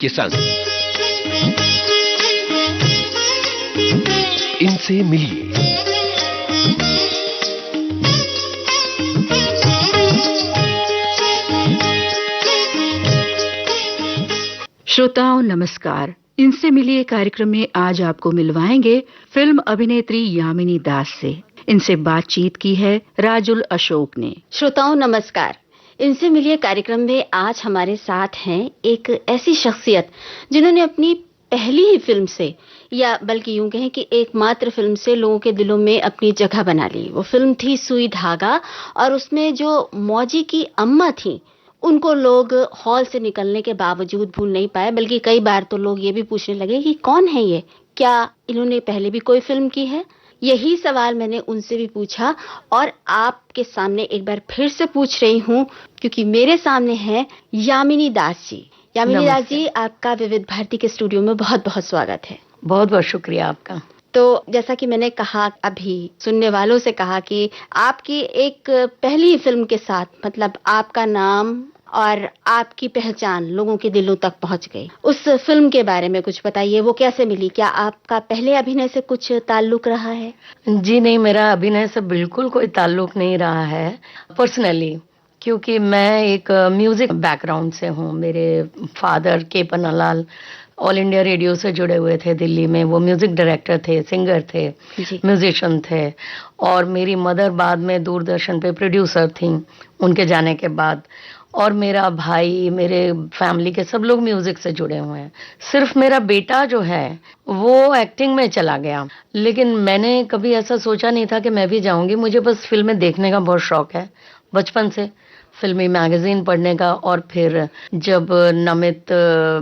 के संग इनसे मिलिए। श्रोताओं नमस्कार। इनसे मिलिए कार्यक्रम में आज आपको मिलवाएंगे फिल्म अभिनेत्री यामिनी दास से। इनसे बातचीत की है राजुल अशोक ने। श्रोताओं नमस्कार। इनसे मिलिए कार्यक्रम में आज हमारे साथ हैं एक ऐसी शख्सियत जिन्होंने अपनी पहली ही फिल्म से, या बल्कि यूं कहें कि एकमात्र फिल्म से लोगों के दिलों में अपनी जगह बना ली। वो फिल्म थी सुई धागा, और उसमें जो मौजी की अम्मा थी उनको लोग हॉल से निकलने के बावजूद भूल नहीं पाए, बल्कि कई बार तो लोग ये भी पूछने लगे कि कौन है ये, क्या इन्होंने पहले भी कोई फिल्म की है। यही सवाल मैंने उनसे भी पूछा और आपके सामने एक बार फिर से पूछ रही हूँ, क्योंकि मेरे सामने है यामिनी दास जी। यामिनी दास जी, आपका विविध भारती के स्टूडियो में बहुत बहुत स्वागत है। बहुत बहुत शुक्रिया आपका। तो जैसा कि मैंने कहा, अभी सुनने वालों से कहा कि आपकी एक पहली फिल्म के साथ, मतलब आपका नाम और आपकी पहचान लोगों के दिलों तक पहुंच गई। उस फिल्म के बारे में कुछ बताइए, वो कैसे मिली? क्या आपका पहले अभिनय से कुछ ताल्लुक रहा है? जी नहीं, मेरा अभिनय से बिल्कुल कोई ताल्लुक नहीं रहा है पर्सनली, क्योंकि मैं एक म्यूजिक बैकग्राउंड से हूँ। मेरे फादर के पन्नालाल ऑल इंडिया रेडियो से जुड़े हुए थे दिल्ली में। वो म्यूजिक डायरेक्टर थे, सिंगर थे, म्यूजिशियन थे। और मेरी मदर बाद में दूरदर्शन पे प्रोड्यूसर थी उनके जाने के बाद। और मेरा भाई, मेरे फैमिली के सब लोग म्यूजिक से जुड़े हुए हैं। सिर्फ मेरा बेटा जो है वो एक्टिंग में चला गया, लेकिन मैंने कभी ऐसा सोचा नहीं था कि मैं भी जाऊंगी। मुझे बस फिल्में देखने का बहुत शौक है बचपन से, फिल्मी मैगजीन पढ़ने का। और फिर जब नमित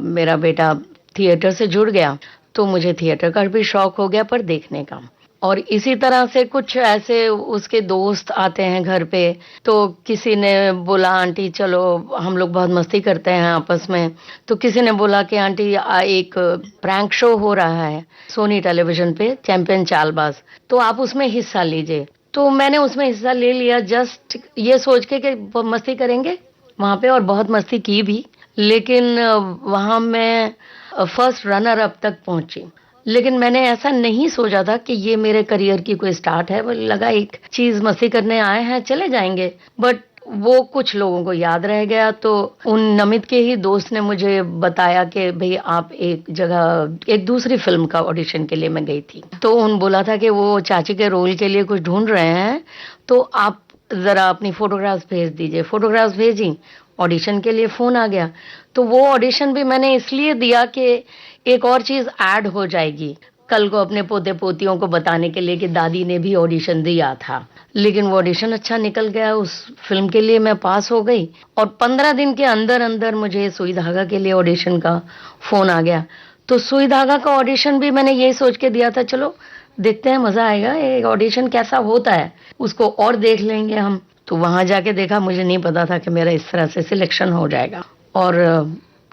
मेरा बेटा थिएटर से जुड़ गया तो मुझे थिएटर का भी शौक हो गया, पर देखने का। और इसी तरह से कुछ ऐसे उसके दोस्त आते हैं घर पे, तो किसी ने बोला आंटी चलो, हम लोग बहुत मस्ती करते हैं आपस में, तो किसी ने बोला कि आंटी एक प्रैंक शो हो रहा है सोनी टेलीविजन पे, चैंपियन चालबाज, तो आप उसमें हिस्सा लीजिए। तो मैंने उसमें हिस्सा ले लिया, जस्ट ये सोच के कि मस्ती करेंगे वहाँ पे, और बहुत मस्ती की भी। लेकिन वहाँ मैं फर्स्ट रनर अप तक पहुंची। लेकिन मैंने ऐसा नहीं सोचा था कि ये मेरे करियर की कोई स्टार्ट है। वो लगा एक चीज, मस्ती करने आए हैं, चले जाएंगे। बट वो कुछ लोगों को याद रह गया। तो उन नमित के ही दोस्त ने मुझे बताया कि भाई आप एक जगह, एक दूसरी फिल्म का ऑडिशन के लिए मैं गई थी, तो उन बोला था कि वो चाची के रोल के लिए कुछ ढूंढ रहे हैं, तो आप जरा अपनी फोटोग्राफ्स भेज दीजिए। फोटोग्राफ्स भेजी, ऑडिशन के लिए फोन आ गया। तो वो ऑडिशन भी मैंने इसलिए दिया कि एक और चीज ऐड हो जाएगी कल को अपने पोते पोतियों को बताने के लिए कि दादी ने भी ऑडिशन दिया था। लेकिन वो ऑडिशन अच्छा निकल गया, उस फिल्म के लिए मैं पास हो गई। और 15 दिन के अंदर अंदर मुझे सुई धागा के लिए ऑडिशन का फोन आ गया। तो सुई धागा का ऑडिशन भी मैंने यही सोच के दिया था, चलो देखते हैं, मजा आएगा, एक ऑडिशन कैसा होता है उसको और देख लेंगे हम। तो वहां जाके देखा, मुझे नहीं पता था कि मेरा इस तरह से सिलेक्शन हो जाएगा। और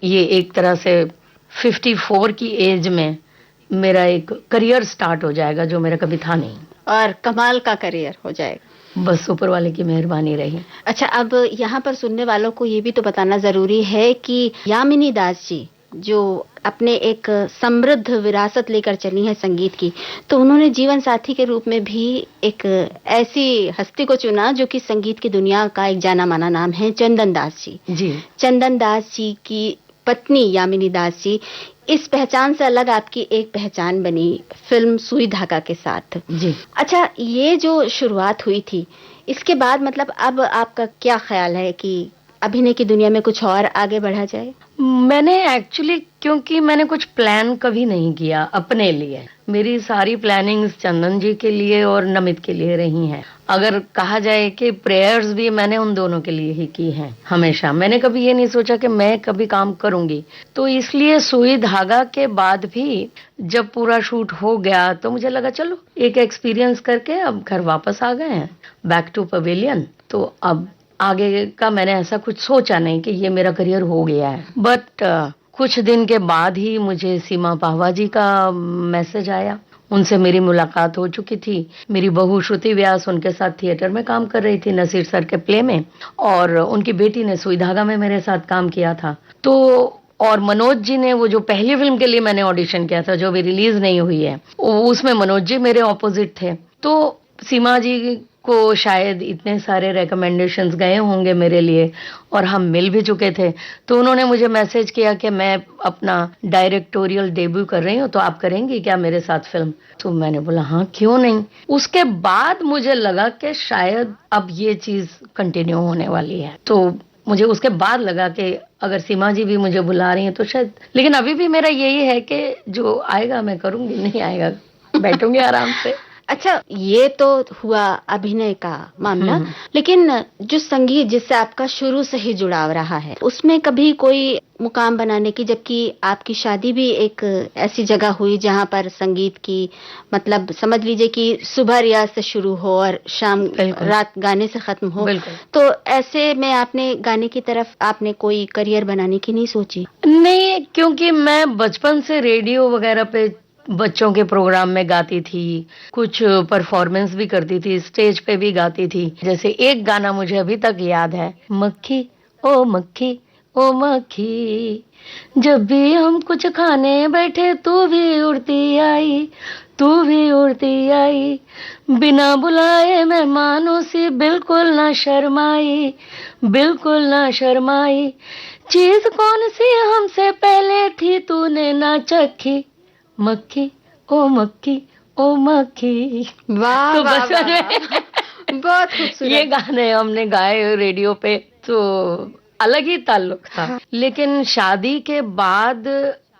ये एक तरह से 54 की एज में मेरा एक करियर स्टार्ट हो जाएगा, जो मेरा कभी था नहीं। और कमाल का करियर हो जाएगा, बस ऊपर वाले की मेहरबानी रही। अच्छा, अब यहाँ पर सुनने वालों को ये भी तो बताना जरूरी है कि यामिनी दास जी जो अपने एक समृद्ध विरासत लेकर चली है संगीत की, तो उन्होंने जीवन साथी के रूप में भी एक ऐसी हस्ती को चुना जो कि संगीत की दुनिया का एक जाना माना नाम है, चंदन दास जी। जी, चंदन दास जी की पत्नी यामिनी दास जी, इस पहचान से अलग आपकी एक पहचान बनी फिल्म सुई धागा के साथ। जी। अच्छा, ये जो शुरुआत हुई थी, इसके बाद मतलब अब आपका क्या ख्याल है कि अभिनय की दुनिया में कुछ और आगे बढ़ा जाए? मैंने एक्चुअली, क्योंकि मैंने कुछ प्लान कभी नहीं किया अपने लिए, मेरी सारी प्लानिंग्स चंदन जी के लिए और नमित के लिए रही हैं। अगर कहा जाए कि प्रेयर्स भी मैंने उन दोनों के लिए ही की हैं हमेशा। मैंने कभी ये नहीं सोचा कि मैं कभी काम करूंगी। तो इसलिए सुई धागा के बाद भी जब पूरा शूट हो गया तो मुझे लगा चलो एक एक्सपीरियंस करके अब घर वापस आ गए हैं, बैक टू पवेलियन। तो अब आगे का मैंने ऐसा कुछ सोचा नहीं कि ये मेरा करियर हो गया है। बट कुछ दिन के बाद ही मुझे सीमा पाहवा जी का मैसेज आया। उनसे मेरी मुलाकात हो चुकी थी। मेरी बहू श्रुति व्यास उनके साथ थिएटर में काम कर रही थी, नसीर सर के प्ले में, और उनकी बेटी ने सुई धागा में मेरे साथ काम किया था। तो और मनोज जी ने वो जो पहली फिल्म के लिए मैंने ऑडिशन किया था, जो अभी रिलीज नहीं हुई है, उसमें मनोज जी मेरे ऑपोजिट थे। तो सीमा जी को शायद इतने सारे रिकमेंडेशंस गए होंगे मेरे लिए, और हम मिल भी चुके थे। तो उन्होंने मुझे मैसेज किया कि मैं अपना डायरेक्टोरियल डेब्यू कर रही हूँ, तो आप करेंगी क्या मेरे साथ फिल्म? तो मैंने बोला हाँ, क्यों नहीं। उसके बाद मुझे लगा कि शायद अब ये चीज कंटिन्यू होने वाली है। तो मुझे उसके बाद लगा कि अगर सीमा जी भी मुझे बुला रही हैं तो शायद, लेकिन अभी भी मेरा यही है कि जो आएगा मैं करूंगी, नहीं आएगा बैठूंगी आराम से। अच्छा, ये तो हुआ अभिनय का मामला, लेकिन जो संगीत जिससे आपका शुरू से ही जुड़ाव रहा है, उसमें कभी कोई मुकाम बनाने की, जबकि आपकी शादी भी एक ऐसी जगह हुई जहां पर संगीत की, मतलब समझ लीजिए कि सुबह रियाज से शुरू हो और शाम रात गाने से खत्म हो, तो ऐसे में आपने गाने की तरफ आपने कोई करियर बनाने की नहीं सोची? नहीं, क्योंकि मैं बचपन से रेडियो वगैरह पे बच्चों के प्रोग्राम में गाती थी, कुछ परफॉर्मेंस भी करती थी, स्टेज पे भी गाती थी। जैसे एक गाना मुझे अभी तक याद है, मक्खी ओ मक्खी ओ मक्खी, जब भी हम कुछ खाने बैठे तू भी उड़ती आई, तू भी उड़ती आई, बिना बुलाए मेहमानों से बिल्कुल ना शर्माई, बिल्कुल ना शर्माई, चीज कौन सी हमसे पहले थी तूने ना चखी, मक्खी ओ मक्खी ओ मक्खी। वाह तो वाह, बस वाह, बहुत खूबसूरत। ये गाने हमने गाए रेडियो पे, तो अलग ही ताल्लुक था। हाँ। लेकिन शादी के बाद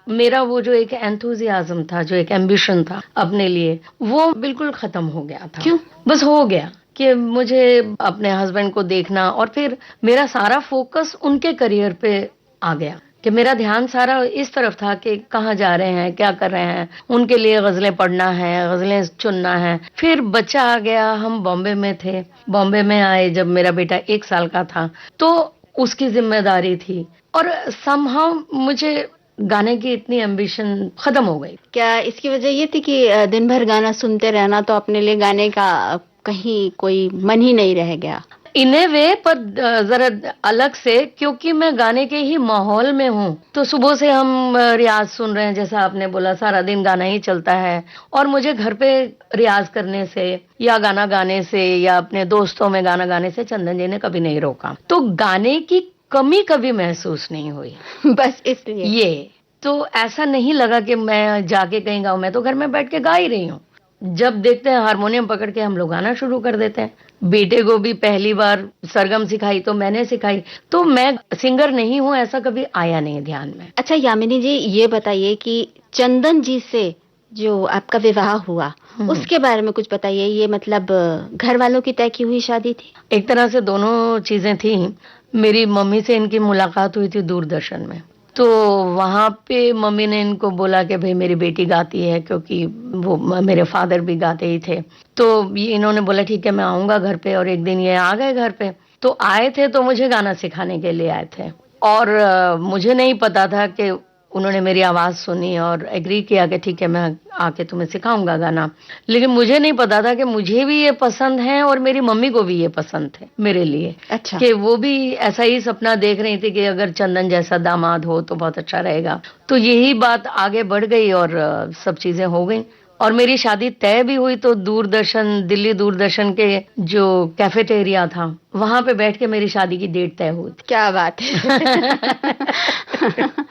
मेरा वो जो एक एंथुजियाज्म था, जो एक एम्बिशन था अपने लिए, वो बिल्कुल खत्म हो गया था। क्यों? बस हो गया कि मुझे अपने हस्बैंड को देखना, और फिर मेरा सारा फोकस उनके करियर पे आ गया कि मेरा ध्यान सारा इस तरफ था कि कहाँ जा रहे हैं, क्या कर रहे हैं, उनके लिए गजलें पढ़ना है, गजलें चुनना है। फिर बच्चा आ गया, हम बॉम्बे में थे, बॉम्बे में आए जब मेरा बेटा 1 साल का था, तो उसकी जिम्मेदारी थी, और समहाउ मुझे गाने की इतनी एम्बिशन खत्म हो गई। क्या इसकी वजह ये थी कि दिन भर गाना सुनते रहना, तो अपने लिए गाने का कहीं कोई मन ही नहीं रह गया? इन ए वे, पर जरा अलग से, क्योंकि मैं गाने के ही माहौल में हूँ। तो सुबह से हम रियाज सुन रहे हैं, जैसा आपने बोला, सारा दिन गाना ही चलता है, और मुझे घर पे रियाज करने से या गाना गाने से या अपने दोस्तों में गाना गाने से चंदन जी ने कभी नहीं रोका। तो गाने की कमी कभी महसूस नहीं हुई। बस इसलिए ये तो ऐसा नहीं लगा कि मैं जाके कहीं गाऊं, मैं तो घर में बैठ के गा ही रही हूँ। जब देखते हैं हारमोनियम पकड़ के हम लोग गाना शुरू कर देते हैं। बेटे को भी पहली बार सरगम सिखाई तो मैंने सिखाई, तो मैं सिंगर नहीं हूँ ऐसा कभी आया नहीं ध्यान में। अच्छा यामिनी जी, ये बताइए कि चंदन जी से जो आपका विवाह हुआ, उसके बारे में कुछ बताइए। ये मतलब घर वालों की तय की हुई शादी थी? एक तरह से दोनों चीजें थी। मेरी मम्मी से इनकी मुलाकात हुई थी दूरदर्शन में, तो वहाँ पे मम्मी ने इनको बोला कि भाई मेरी बेटी गाती है, क्योंकि वो मेरे फादर भी गाते ही थे। तो ये इन्होंने बोला ठीक है मैं आऊँगा घर पे, और एक दिन ये आ गए घर पे। तो आए थे तो मुझे गाना सिखाने के लिए आए थे, और मुझे नहीं पता था कि उन्होंने मेरी आवाज़ सुनी और एग्री किया कि ठीक है मैं आके तुम्हें सिखाऊंगा गाना। लेकिन मुझे नहीं पता था कि मुझे भी ये पसंद है और मेरी मम्मी को भी ये पसंद है मेरे लिए। अच्छा। कि वो भी ऐसा ही सपना देख रही थी कि अगर चंदन जैसा दामाद हो तो बहुत अच्छा रहेगा। तो यही बात आगे बढ़ गई और सब चीज़ें हो गई, और मेरी शादी तय भी हुई। तो दूरदर्शन, दिल्ली दूरदर्शन के जो कैफेटेरिया था वहां पे बैठ के मेरी शादी की डेट तय हुई थी। क्या बात है।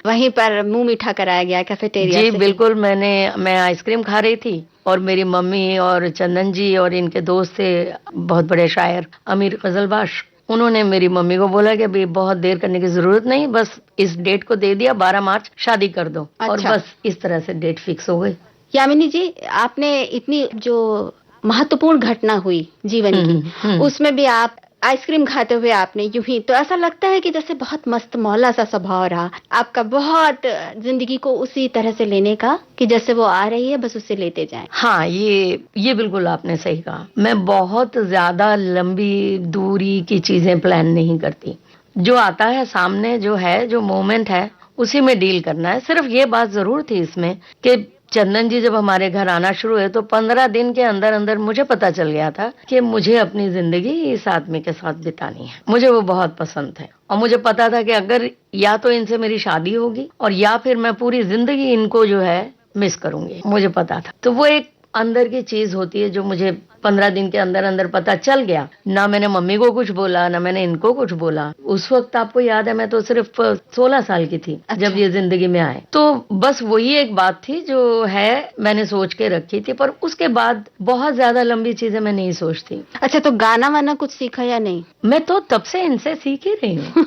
वहीं पर मुंह मीठा कराया गया कैफेटेरिया जी से? बिल्कुल। मैं आइसक्रीम खा रही थी और मेरी मम्मी और चंदन जी और इनके दोस्त थे बहुत बड़े शायर अमीर गजलबाश, उन्होंने मेरी मम्मी को बोला कि अभी बहुत देर करने की जरूरत नहीं, बस इस डेट को दे दिया 12 मार्च शादी कर दो। अच्छा। और बस इस तरह से डेट फिक्स हो गई। यामिनी जी, आपने इतनी जो महत्वपूर्ण घटना हुई जीवन की, उसमें भी आप आइसक्रीम खाते हुए आपने यूं ही, तो ऐसा लगता है कि जैसे बहुत मस्त मौला सा स्वभाव रहा आपका, बहुत जिंदगी को उसी तरह से लेने का कि जैसे वो आ रही है बस उसे लेते जाएं। हाँ, ये बिल्कुल आपने सही कहा। मैं बहुत ज्यादा लंबी दूरी की चीजें प्लान नहीं करती। जो आता है सामने, जो है, जो मोमेंट है, उसी में डील करना है। सिर्फ ये बात जरूर थी इसमें कि चंदन जी जब हमारे घर आना शुरू हुए तो 15 दिन के अंदर अंदर मुझे पता चल गया था कि मुझे अपनी जिंदगी इस आदमी के साथ बितानी है। मुझे वो बहुत पसंद है और मुझे पता था कि अगर या तो इनसे मेरी शादी होगी और या फिर मैं पूरी जिंदगी इनको जो है मिस करूंगी, मुझे पता था। तो वो एक अंदर की चीज होती है जो मुझे 15 दिन के अंदर अंदर पता चल गया। ना मैंने मम्मी को कुछ बोला, ना मैंने इनको कुछ बोला। उस वक्त आपको याद है मैं तो सिर्फ 16 साल की थी जब ये जिंदगी में आए। तो बस वही एक बात थी जो है मैंने सोच के रखी थी, पर उसके बाद बहुत ज्यादा लंबी चीजें मैं नहीं सोचती। अच्छा, तो गाना वाना कुछ सीखा या नहीं? मैं तो तब से इनसे सीख ही रही हूँ।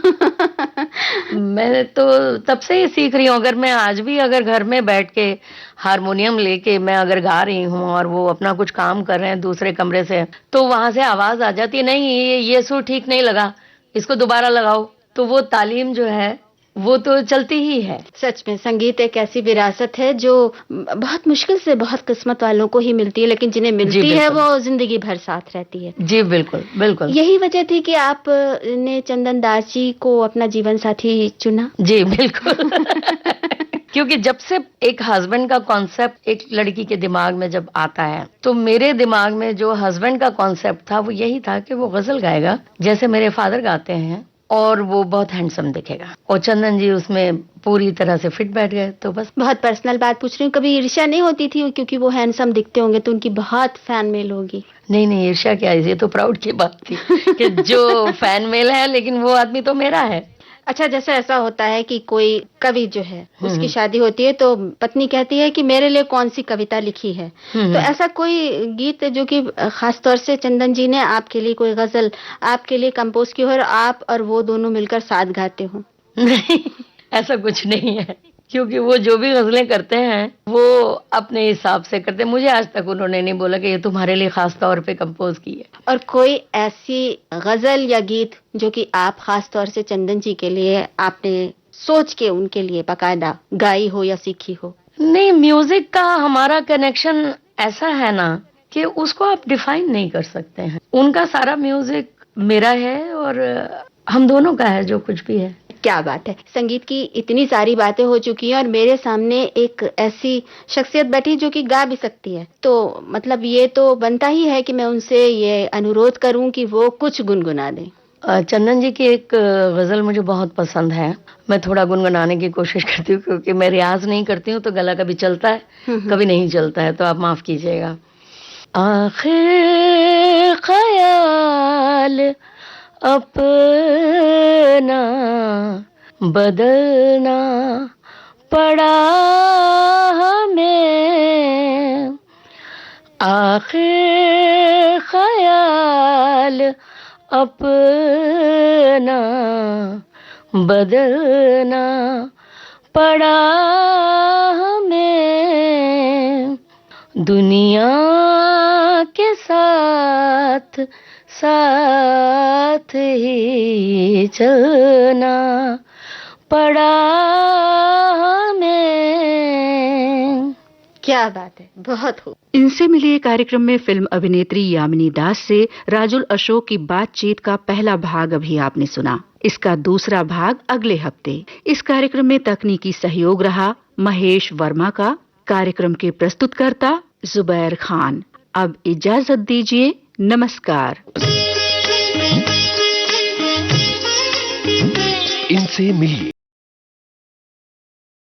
मैं तो तब से ही सीख रही हूँ। अगर मैं आज भी अगर घर में बैठ के हारमोनियम लेके मैं अगर गा रही हूँ और वो अपना कुछ काम कर रहे हैं दूसरे कमरे से, तो वहां से आवाज आ जाती है, नहीं ये सुर ठीक नहीं लगा, इसको दोबारा लगाओ। तो वो तालीम जो है वो तो चलती ही है। सच में संगीत एक ऐसी विरासत है जो बहुत मुश्किल से बहुत किस्मत वालों को ही मिलती है, लेकिन जिन्हें मिलती है वो जिंदगी भर साथ रहती है। जी बिल्कुल बिल्कुल। यही वजह थी कि आप ने चंदन दास जी को अपना जीवन साथी चुना? जी बिल्कुल। क्योंकि जब से एक हस्बैंड का कॉन्सेप्ट एक लड़की के दिमाग में जब आता है, तो मेरे दिमाग में जो हस्बैंड का कॉन्सेप्ट था वो यही था कि वो गजल गाएगा जैसे मेरे फादर गाते हैं और वो बहुत हैंडसम दिखेगा। और चंदन जी उसमें पूरी तरह से फिट बैठ गए। तो बस बहुत पर्सनल बात पूछ रही हूँ, कभी ईर्ष्या नहीं होती थी क्योंकि वो हैंडसम दिखते होंगे तो उनकी बहुत फैन मेल होगी? नहीं, ईर्ष्या क्या, ये तो प्राउड की बात थी कि जो फैन मेल है लेकिन वो आदमी तो मेरा है। अच्छा, जैसे ऐसा होता है कि कोई कवि जो है उसकी शादी होती है तो पत्नी कहती है कि मेरे लिए कौन सी कविता लिखी है, तो ऐसा कोई गीत जो कि खास तौर से चंदन जी ने आपके लिए कोई गजल आपके लिए कंपोज की हो और आप और वो दोनों मिलकर साथ गाते हो? नहीं, ऐसा कुछ नहीं है, क्योंकि वो जो भी गजलें करते हैं वो अपने हिसाब से करते हैं। मुझे आज तक उन्होंने नहीं बोला कि ये तुम्हारे लिए खास तौर पे कंपोज की है। और कोई ऐसी गजल या गीत जो कि आप खास तौर से चंदन जी के लिए आपने सोच के उनके लिए बाकायदा गाई हो या सीखी हो? नहीं, म्यूजिक का हमारा कनेक्शन ऐसा है ना कि उसको आप डिफाइन नहीं कर सकते हैं। उनका सारा म्यूजिक मेरा है और हम दोनों का है जो कुछ भी है। क्या बात है। संगीत की इतनी सारी बातें हो चुकी हैं और मेरे सामने एक ऐसी शख्सियत बैठी जो कि गा भी सकती है, तो मतलब ये तो बनता ही है कि मैं उनसे ये अनुरोध करूं कि वो कुछ गुनगुना दें। चंदन जी की एक गजल मुझे बहुत पसंद है। मैं थोड़ा गुनगुनाने की कोशिश करती हूँ क्योंकि मैं रियाज नहीं करती हूँ तो गला कभी चलता है कभी नहीं चलता है, तो आप माफ कीजिएगा। आखिर ख्याल अपना बदलना पड़ा हमें, आखिर ख्याल अपना बदलना पड़ा हमें, दुनिया के साथ साथ ही चलना पड़ा हमें। क्या बात है, बहुत खूब। इनसे मिलिए कार्यक्रम में फिल्म अभिनेत्री यामिनी दास से राजुल अशोक की बातचीत का पहला भाग अभी आपने सुना। इसका दूसरा भाग अगले हफ्ते। इस कार्यक्रम में तकनीकी सहयोग रहा महेश वर्मा का। कार्यक्रम के प्रस्तुतकर्ता जुबैर खान। अब इजाजत दीजिए, नमस्कार। इनसे मिलिए